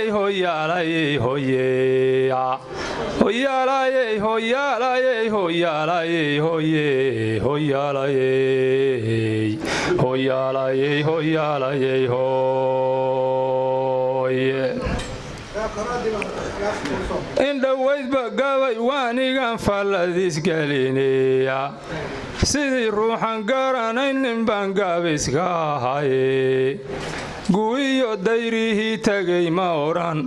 hoyalaye hoye hoyalaye hoyalaye hoyalaye hoye hoyalaye hoyalaye hoyalaye hoye inda waydba gabay waanigan falladis galineya sidii ruuxan garanaynin baan gabiska ahaye guuyo dayrihii tagay ma oran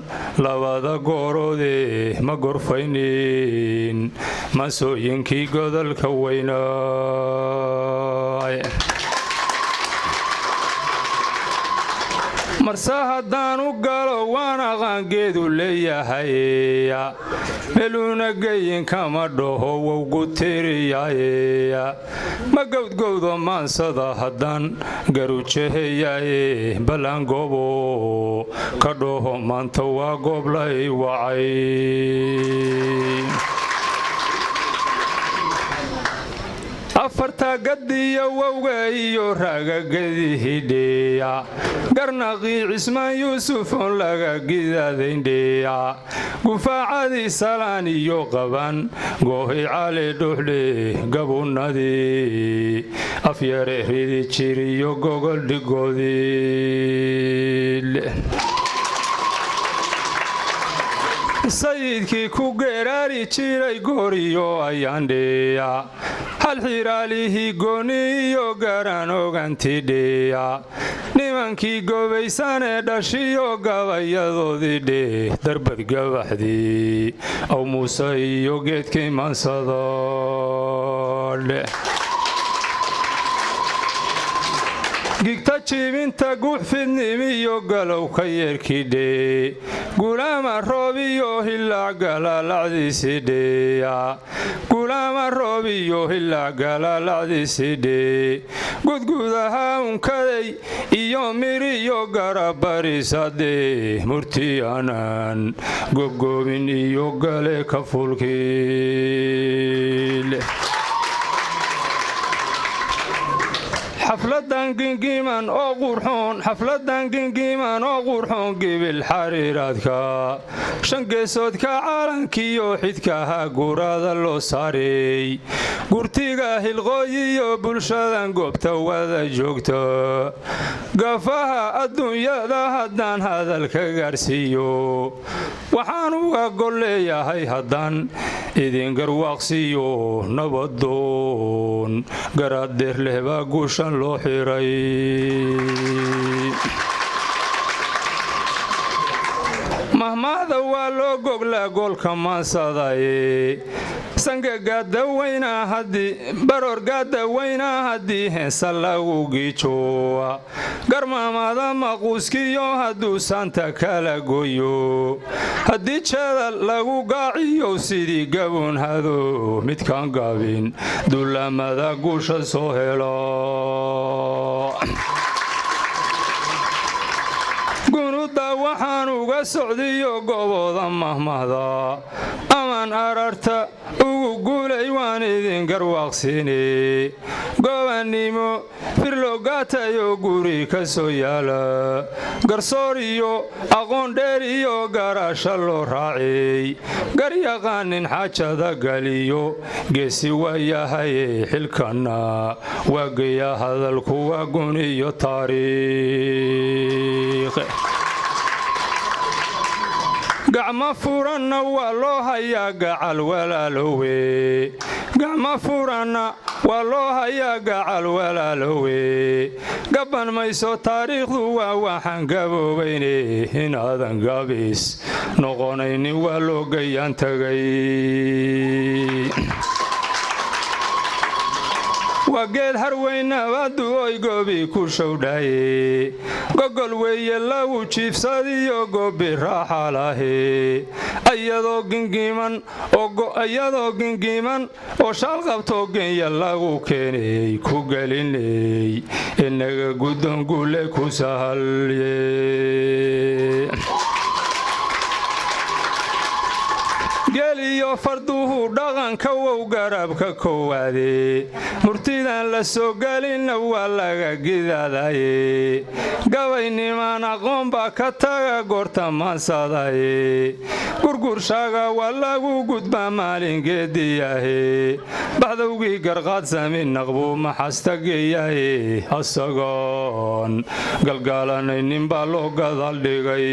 labada gooroode ma gorfaynin masooyinkii godolka weynay marse haddaan u galo waan aqaangeedu leeyahay meluuna geyin kama dhaho wowgu tiriyaye ma gowdgowdo maansada haddaan garujahayaye ballan goobo ka dhaho maanta waa goob lay wacay afarta gadiya wowga iyo ragagadihidheya garnaqii cismaan yuusufon laga gidaadayndheya gufaacadii salaan iyo qaban goohi cali dhuxdhe gabunnadii afyare ridi jiriyo gogol dhigoodii sayidkii ku geeraari jiray gooriyo ayaandheya hal xiraalihii gooni iyo garan ogantidheya nimankii gobaysanee dhashiyo gabayadoodii dheh darbad gabaxdii aw muuse iyo geedkii mansadodhe gigta jiibinta guux fidnimiyo galowka yeerkidhe gulaama roob iyo hilaac galaalacdiisidheya gulaama roob iyo hilaac galaalacdiisidhe gudgudaha unkaday iyo miriyo garabarisadhe murti aanan gobgoobin iyo gale ka fulkiile xafladan gingiman oo qurxoon gibil xariiraadka shan geesoodka calankiyo xidkaha guraada loo saaray gurtiga hilqooyiyo bulshadan goobta wada joogta gafaha adduunyada haddaan hadalka gaarsiiyo waxaan uga gol leeyahay haddaan idin garwaaqsiiyo nabadoon garaaddeer leh baa guushan loo xiray mahmaahda waa loo goglaa goolka maansadaye baroorgaada weynaa haddii heensa lagu giijooa garmaamada maquuskiyo hadduu saanta kala goyo haddii jeeda lagu gaaciyo sidii gaboon hado midkaan gaabin dullaamada guusha soo helo gunuda waxaan uga socdiyo gobooda mahmahda amaan ararta ugu guulay waan idin garwaaqsiine gobannimo firloogaatayo guri ka soo yaala garsoor iyo aqoon dheer iyo garaasha loo raacay garyaqaanin xaajada galiyo geesi waayahaye xilkanna waageya hadalku waa gun iyo taariikh gacma furanna waa loo hayaa gacal walaalowe gacma furanna waa loo hayaa gacal walaalowe gaban mayso taariikhdu waa waxaan gaboobayne inaadan gaabis noqonaynin waa loo gayaan tagay waa geed harweynabadu oy goobi ku showdhaye gogol weeye lagu jiifsadiyo goobi raaxa lahe ayadoo gingiman oo shaalqabtoo genya lagu keenay ku gelinay inaga guddoon guule ku sahalye geliyo farduhu dhaqanka wow garabka koowaade murtidan la soo galinna waa laga gidaadaye gabaynimaan aqoon baa ka taga goorta maansadaye gurgurshaga waa lagu gudbaa maalingeediyahe baxdowgii garqaadsami naqbuu maxasta geeyahe asagoon galgaalanaynin baa loo gadal dhigay